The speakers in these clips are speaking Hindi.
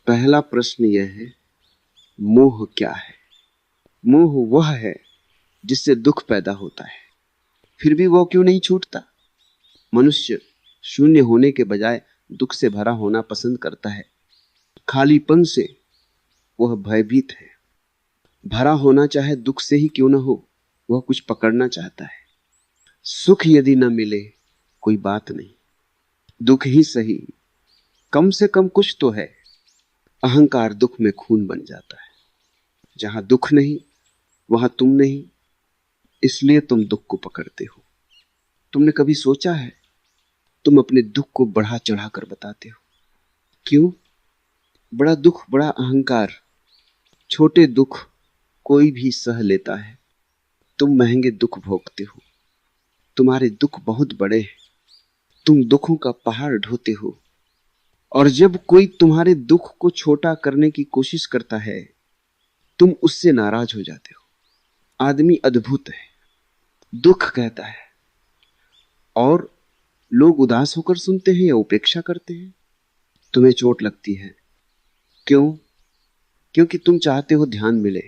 पहला प्रश्न यह है, मोह क्या है? मोह वह है जिससे दुख पैदा होता है, फिर भी वो क्यों नहीं छूटता? मनुष्य शून्य होने के बजाय दुख से भरा होना पसंद करता है। खालीपन से वह भयभीत है। भरा होना चाहे दुख से ही क्यों ना हो, वह कुछ पकड़ना चाहता है। सुख यदि न मिले कोई बात नहीं, दुख ही सही, कम से कम कुछ तो है। अहंकार दुख में खून बन जाता है। जहां दुख नहीं वहां तुम नहीं, इसलिए तुम दुख को पकड़ते हो। तुमने कभी सोचा है, तुम अपने दुख को बढ़ा चढ़ा कर बताते हो। क्यों? बड़ा दुख, बड़ा अहंकार। छोटे दुख कोई भी सह लेता है, तुम महंगे दुख भोगते हो। तुम्हारे दुख बहुत बड़े हैं, तुम दुखों का पहाड़ ढोते हो। और जब कोई तुम्हारे दुख को छोटा करने की कोशिश करता है, तुम उससे नाराज हो जाते हो। आदमी अद्भुत है, दुख कहता है और लोग उदास होकर सुनते हैं या उपेक्षा करते हैं। तुम्हें चोट लगती है, क्यों? क्योंकि तुम चाहते हो ध्यान मिले।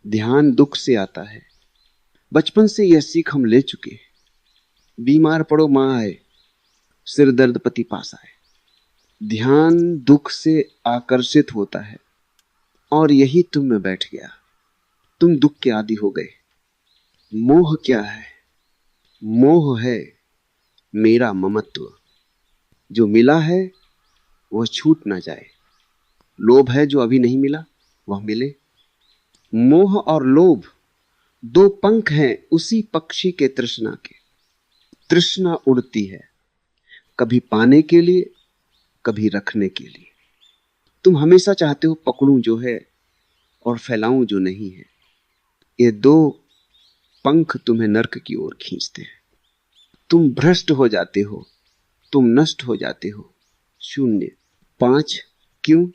ध्यान दुख से आता है। बचपन से यह सीख हम ले चुके। बीमार पड़ो मां आए, सिर दर्द पति पास आए। ध्यान दुख से आकर्षित होता है और यही तुम में बैठ गया। तुम दुख के आदी हो गए। मोह क्या है? मोह है मेरा ममत्व। जो मिला है वह छूट ना जाए। लोभ है जो अभी नहीं मिला वह मिले। मोह और लोभ दो पंख हैं उसी पक्षी के तृष्णा के। तृष्णा उड़ती है, कभी पाने के लिए, कभी रखने के लिए। तुम हमेशा चाहते हो पकड़ूं जो है और फैलाऊं जो नहीं है। ये दो पंख तुम्हें नर्क की ओर खींचते हैं। तुम भ्रष्ट हो जाते हो, तुम नष्ट हो जाते हो। शून्य। 5 क्यों?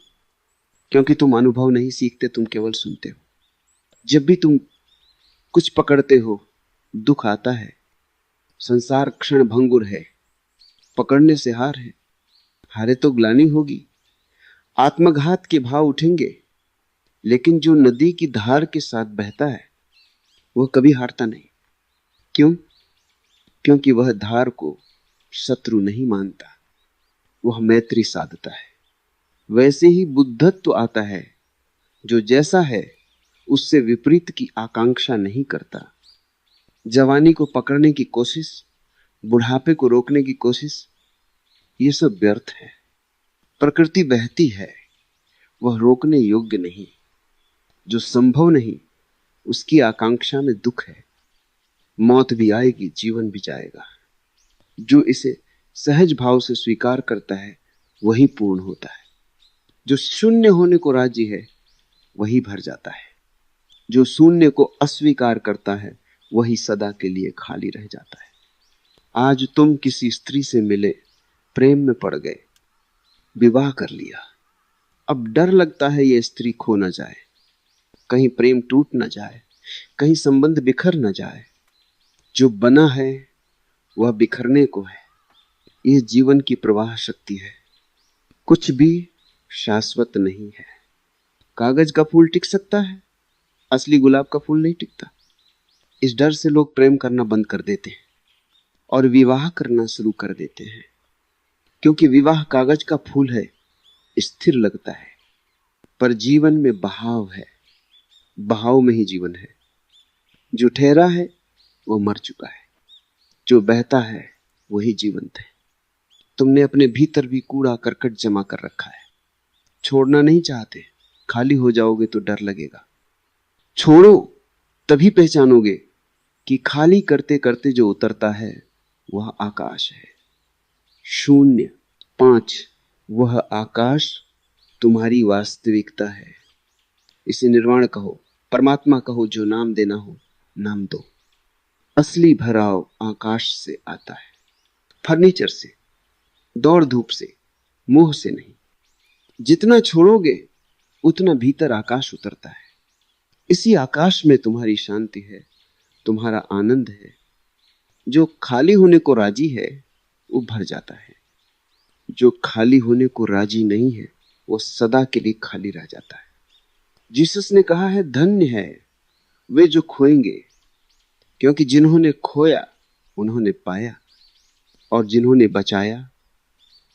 क्योंकि तुम अनुभव नहीं सीखते, तुम केवल सुनते हो। जब भी तुम कुछ पकड़ते हो, दुख आता है। संसार क्षण भंगुर है, पकड़ने से हार है। हारे तो ग्लानि होगी, आत्मघात के भाव उठेंगे, लेकिन जो नदी की धार के साथ बहता है वह कभी हारता नहीं। क्यों? क्योंकि वह धार को शत्रु नहीं मानता, वह मैत्री साधता है। वैसे ही बुद्धत्व आता है, जो जैसा है उससे विपरीत की आकांक्षा नहीं करता। जवानी को पकड़ने की कोशिश, बुढ़ापे को रोकने की कोशिश, ये सब व्यर्थ है। प्रकृति बहती है, वह रोकने योग्य नहीं। जो संभव नहीं उसकी आकांक्षा में दुख है। मौत भी आएगी, जीवन भी जाएगा। जो इसे सहज भाव से स्वीकार करता है वही पूर्ण होता है। जो शून्य होने को राजी है वही भर जाता है। जो शून्य को अस्वीकार करता है वही सदा के लिए खाली रह जाता है। आज तुम किसी स्त्री से मिले, प्रेम में पड़ गए, विवाह कर लिया। अब डर लगता है ये स्त्री खो न जाए, कहीं प्रेम टूट न जाए, कहीं संबंध बिखर न जाए। जो बना है वह बिखरने को है। यह जीवन की प्रवाह शक्ति है। कुछ भी शाश्वत नहीं है। कागज का फूल टिक सकता है, असली गुलाब का फूल नहीं टिकता। इस डर से लोग प्रेम करना बंद कर देते हैं और विवाह करना शुरू कर देते हैं, क्योंकि विवाह कागज का फूल है, स्थिर लगता है। पर जीवन में बहाव है, बहाव में ही जीवन है। जो ठहरा है वो मर चुका है, जो बहता है वही जीवंत है। तुमने अपने भीतर भी कूड़ा करकट जमा कर रखा है, छोड़ना नहीं चाहते। खाली हो जाओगे तो डर लगेगा। छोड़ो, तभी पहचानोगे कि खाली करते करते जो उतरता है वह आकाश है। शून्य। 5 वह आकाश तुम्हारी वास्तविकता है। इसे निर्वाण कहो, परमात्मा कहो, जो नाम देना हो नाम दो। असली भराव आकाश से आता है, फर्नीचर से, दौड़ धूप से, मोह से नहीं। जितना छोड़ोगे उतना भीतर आकाश उतरता है। इसी आकाश में तुम्हारी शांति है, तुम्हारा आनंद है। जो खाली होने को राजी है वो भर जाता है, जो खाली होने को राजी नहीं है वो सदा के लिए खाली रह जाता है। जीसस ने कहा है, धन्य है वे जो खोएंगे, क्योंकि जिन्होंने खोया उन्होंने पाया, और जिन्होंने बचाया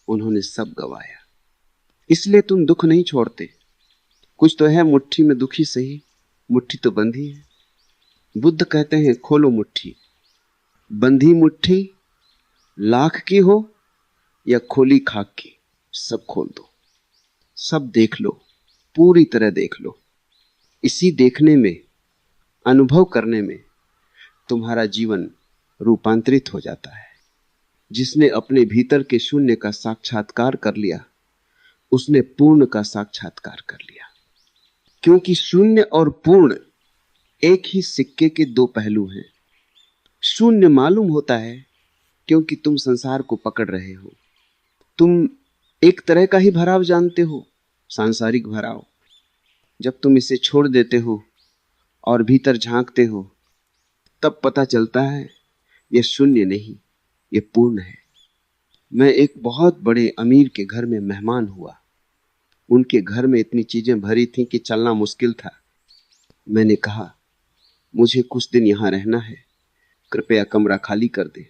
उन्होंने सब गवाया। इसलिए तुम दुख नहीं छोड़ते। कुछ तो है मुट्ठी में, दुखी सही, मुट्ठी तो बंधी है। बुद्ध कहते हैं, खोलो मुट्ठी। बंधी मुट्ठी लाख की हो या खोली खाक की, सब खोल दो, सब देख लो, पूरी तरह देख लो। इसी देखने में, अनुभव करने में तुम्हारा जीवन रूपांतरित हो जाता है। जिसने अपने भीतर के शून्य का साक्षात्कार कर लिया, उसने पूर्ण का साक्षात्कार कर लिया। क्योंकि शून्य और पूर्ण एक ही सिक्के के दो पहलू हैं। शून्य मालूम होता है क्योंकि तुम संसार को पकड़ रहे हो। तुम एक तरह का ही भराव जानते हो, सांसारिक भराव। जब तुम इसे छोड़ देते हो और भीतर झांकते हो, तब पता चलता है यह शून्य नहीं, यह पूर्ण है। मैं एक बहुत बड़े अमीर के घर में मेहमान हुआ। उनके घर में इतनी चीजें भरी थीं कि चलना मुश्किल था। मैंने कहा, मुझे कुछ दिन यहां रहना है, कृपया कमरा खाली कर दे।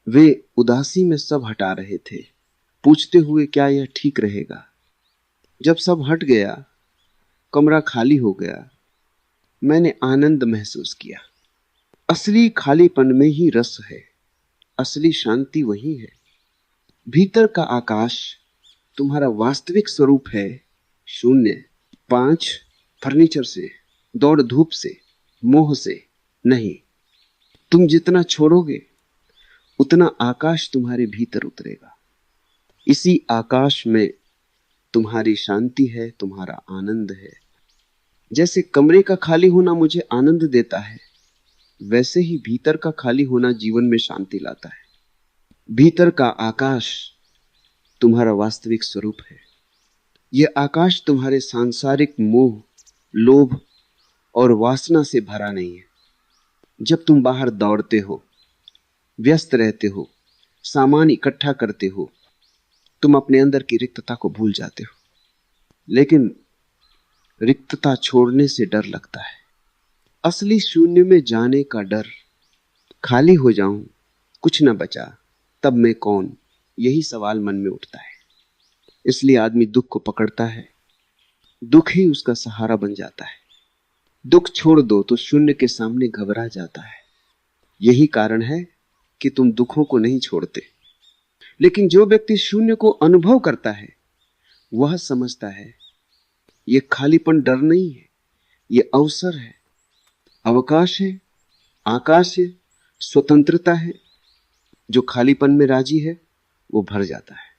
वे उदासी में सब हटा रहे थे, पूछते हुए, क्या यह ठीक रहेगा? जब सब हट गया, कमरा खाली हो गया, मैंने आनंद महसूस किया। असली खालीपन में ही रस है, असली शांति वही है। भीतर का आकाश तुम्हारा वास्तविक स्वरूप है, शून्य। 5 फर्नीचर से, दौड़ धूप से, मोह से नहीं। तुम जितना छोड़ोगे उतना आकाश तुम्हारे भीतर उतरेगा। इसी आकाश में तुम्हारी शांति है, तुम्हारा आनंद है। जैसे कमरे का खाली होना मुझे आनंद देता है, वैसे ही भीतर का खाली होना जीवन में शांति लाता है। भीतर का आकाश तुम्हारा वास्तविक स्वरूप है। यह आकाश तुम्हारे सांसारिक मोह, लोभ और वासना से भरा नहीं है। जब तुम बाहर दौड़ते हो, व्यस्त रहते हो, सामान इकट्ठा करते हो, तुम अपने अंदर की रिक्तता को भूल जाते हो। लेकिन रिक्तता छोड़ने से डर लगता है। असली शून्य में जाने का डर। खाली हो जाऊं, कुछ न बचा, तब मैं कौन? यही सवाल मन में उठता है। इसलिए आदमी दुख को पकड़ता है, दुख ही उसका सहारा बन जाता है। दुख छोड़ दो तो शून्य के सामने घबरा जाता है। यही कारण है कि तुम दुखों को नहीं छोड़ते। लेकिन जो व्यक्ति शून्य को अनुभव करता है, वह समझता है यह खालीपन डर नहीं है, यह अवसर है, अवकाश है, आकाश है, स्वतंत्रता है। जो खालीपन में राजी है वो भर जाता है।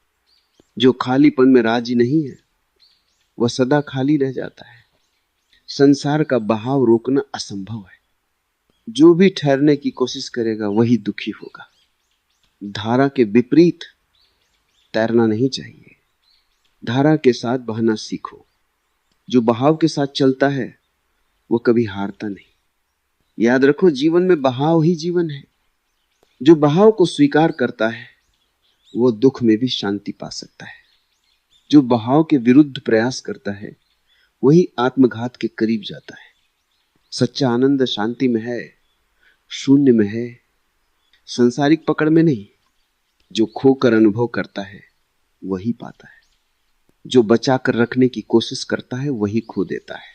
जो खालीपन में राजी नहीं है वह सदा खाली रह जाता है। संसार का बहाव रोकना असंभव है। जो भी ठहरने की कोशिश करेगा वही दुखी होगा। धारा के विपरीत तैरना नहीं चाहिए, धारा के साथ बहना सीखो। जो बहाव के साथ चलता है वो कभी हारता नहीं। याद रखो, जीवन में बहाव ही जीवन है। जो बहाव को स्वीकार करता है वो दुख में भी शांति पा सकता है। जो बहाव के विरुद्ध प्रयास करता है वही आत्मघात के करीब जाता है। सच्चा आनंद शांति में है, शून्य में है, सांसारिक पकड़ में नहीं। जो खोकर अनुभव करता है वही पाता है। जो बचाकर रखने की कोशिश करता है वही खो देता है।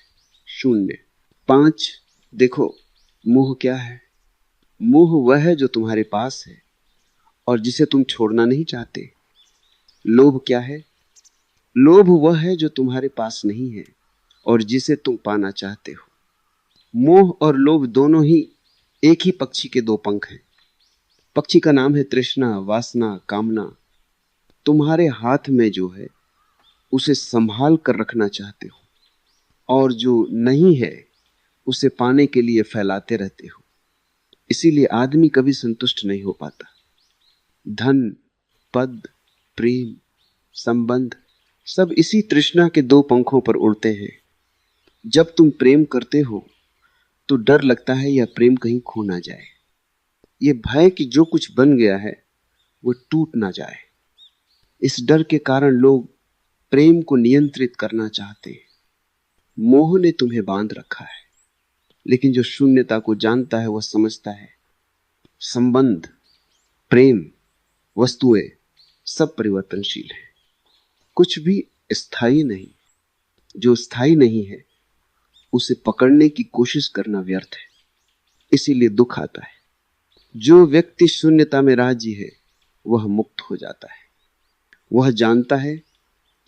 शून्य। 5 देखो, मोह क्या है? मोह वह है जो तुम्हारे पास है और जिसे तुम छोड़ना नहीं चाहते। लोभ क्या है? लोभ वह है जो तुम्हारे पास नहीं है और जिसे तुम पाना चाहते हो। मोह और लोभ दोनों ही एक ही पक्षी के 2 पंख हैं। पक्षी का नाम है तृष्णा, वासना, कामना। तुम्हारे हाथ में जो है उसे संभाल कर रखना चाहते हो और जो नहीं है उसे पाने के लिए फैलाते रहते हो। इसीलिए आदमी कभी संतुष्ट नहीं हो पाता। धन, पद, प्रेम, संबंध सब इसी तृष्णा के 2 पंखों पर उड़ते हैं। जब तुम प्रेम करते हो तो डर लगता है यह प्रेम कहीं खो ना जाए। यह भय कि जो कुछ बन गया है वो टूट ना जाए। इस डर के कारण लोग प्रेम को नियंत्रित करना चाहते हैं। मोह ने तुम्हें बांध रखा है, लेकिन जो शून्यता को जानता है वह समझता है संबंध, प्रेम, वस्तुएं सब परिवर्तनशील है, कुछ भी स्थायी नहीं। जो स्थायी नहीं है उसे पकड़ने की कोशिश करना व्यर्थ है, इसीलिए दुख आता है। जो व्यक्ति शून्यता में राजी है वह मुक्त हो जाता है। वह जानता है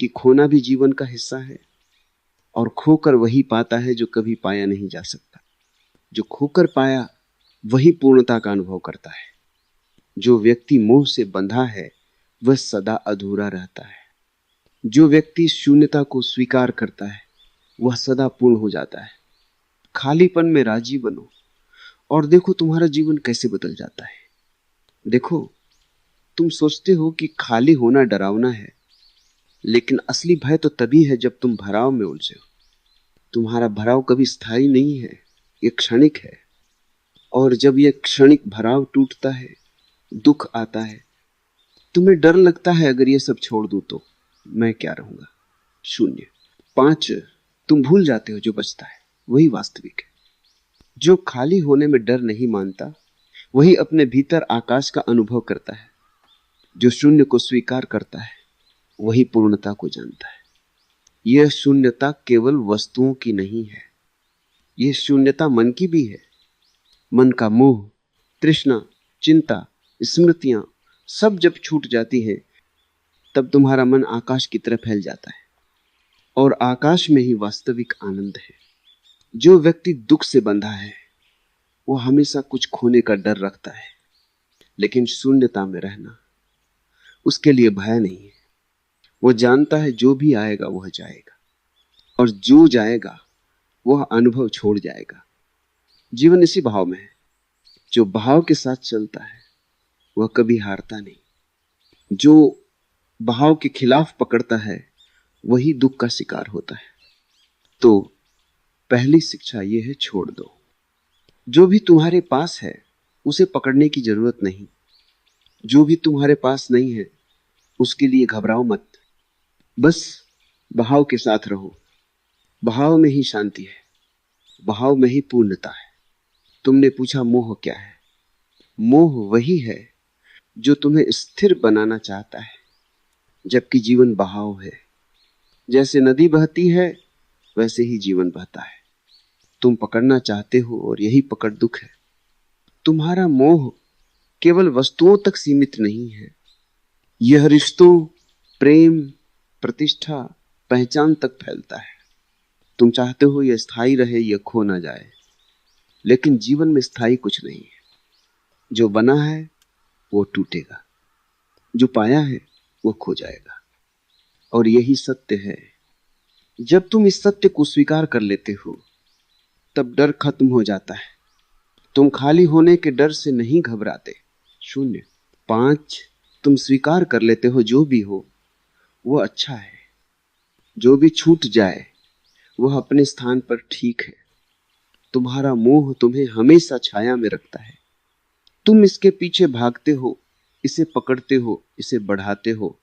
कि खोना भी जीवन का हिस्सा है और खोकर वही पाता है जो कभी पाया नहीं जा सकता। जो खोकर पाया वही पूर्णता का अनुभव करता है। जो व्यक्ति मोह से बंधा है वह सदा अधूरा रहता है। जो व्यक्ति शून्यता को स्वीकार करता है वह सदा पूर्ण हो जाता है। खालीपन में राजी बनो और देखो तुम्हारा जीवन कैसे बदल जाता है। देखो, तुम सोचते हो कि खाली होना डरावना है, लेकिन असली भय तो तभी है जब तुम भराव में उलझे हो। तुम्हारा भराव कभी स्थायी नहीं है, ये क्षणिक है। और जब यह क्षणिक भराव टूटता है, दुख आता है, तुम्हें डर लगता है अगर ये सब छोड़ दूं तो मैं क्या रहूंगा, शून्य। 5, तुम भूल जाते हो जो बचता है वही वास्तविक है। जो खाली होने में डर नहीं मानता वही अपने भीतर आकाश का अनुभव करता है। जो शून्य को स्वीकार करता है वही पूर्णता को जानता है। यह शून्यता केवल वस्तुओं की नहीं है, यह शून्यता मन की भी है। मन का मोह, तृष्णा, चिंता, स्मृतियां सब जब छूट जाती है तब तुम्हारा मन आकाश की तरफ फैल जाता है और आकाश में ही वास्तविक आनंद है। जो व्यक्ति दुख से बंधा है वो हमेशा कुछ खोने का डर रखता है, लेकिन शून्यता में रहना उसके लिए भय नहीं है। वो जानता है जो भी आएगा वह जाएगा और जो जाएगा वह अनुभव छोड़ जाएगा। जीवन इसी भाव में है। जो भाव के साथ चलता है वह कभी हारता नहीं। जो भाव के खिलाफ पकड़ता है वही दुख का शिकार होता है। तो पहली शिक्षा यह है, छोड़ दो। जो भी तुम्हारे पास है उसे पकड़ने की जरूरत नहीं। जो भी तुम्हारे पास नहीं है उसके लिए घबराओ मत। बस बहाव के साथ रहो। बहाव में ही शांति है, बहाव में ही पूर्णता है। तुमने पूछा मोह क्या है? मोह वही है जो तुम्हें स्थिर बनाना चाहता है, जबकि जीवन बहाव है। जैसे नदी बहती है वैसे ही जीवन बहता है। तुम पकड़ना चाहते हो और यही पकड़ दुख है। तुम्हारा मोह केवल वस्तुओं तक सीमित नहीं है, यह रिश्तों, प्रेम, प्रतिष्ठा, पहचान तक फैलता है। तुम चाहते हो यह स्थायी रहे, यह खो ना जाए, लेकिन जीवन में स्थायी कुछ नहीं है। जो बना है वो टूटेगा, जो पाया है वो खो जाएगा। और यही सत्य है। जब तुम इस सत्य को स्वीकार कर लेते हो तब डर खत्म हो जाता है। तुम खाली होने के डर से नहीं घबराते। 0, 5, तुम स्वीकार कर लेते हो जो भी हो वो अच्छा है। जो भी छूट जाए वह अपने स्थान पर ठीक है। तुम्हारा मोह तुम्हें हमेशा छाया में रखता है। तुम इसके पीछे भागते हो, इसे पकड़ते हो, इसे बढ़ाते हो,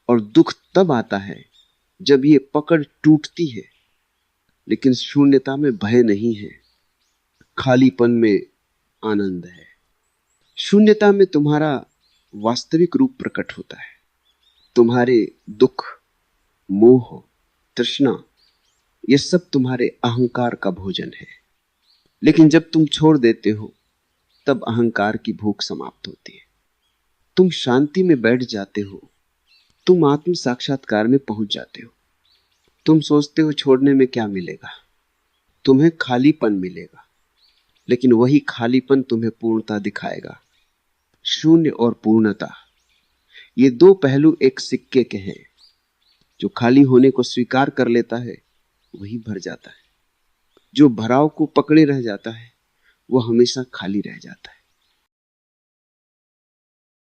और दुख तब आता है जब ये पकड़ टूटती है। लेकिन शून्यता में भय नहीं है, खालीपन में आनंद है। शून्यता में तुम्हारा वास्तविक रूप प्रकट होता है। तुम्हारे दुख, मोह, तृष्णा ये सब तुम्हारे अहंकार का भोजन है। लेकिन जब तुम छोड़ देते हो तब अहंकार की भूख समाप्त होती है। तुम शांति में बैठ जाते हो, तुम आत्म साक्षात्कार में पहुंच जाते हो। तुम सोचते हो छोड़ने में क्या मिलेगा, तुम्हें खालीपन मिलेगा, लेकिन वही खालीपन तुम्हें पूर्णता दिखाएगा। शून्य और पूर्णता ये दो पहलू एक सिक्के के हैं। जो खाली होने को स्वीकार कर लेता है वही भर जाता है। जो भराव को पकड़े रह जाता है वो हमेशा खाली रह जाता है।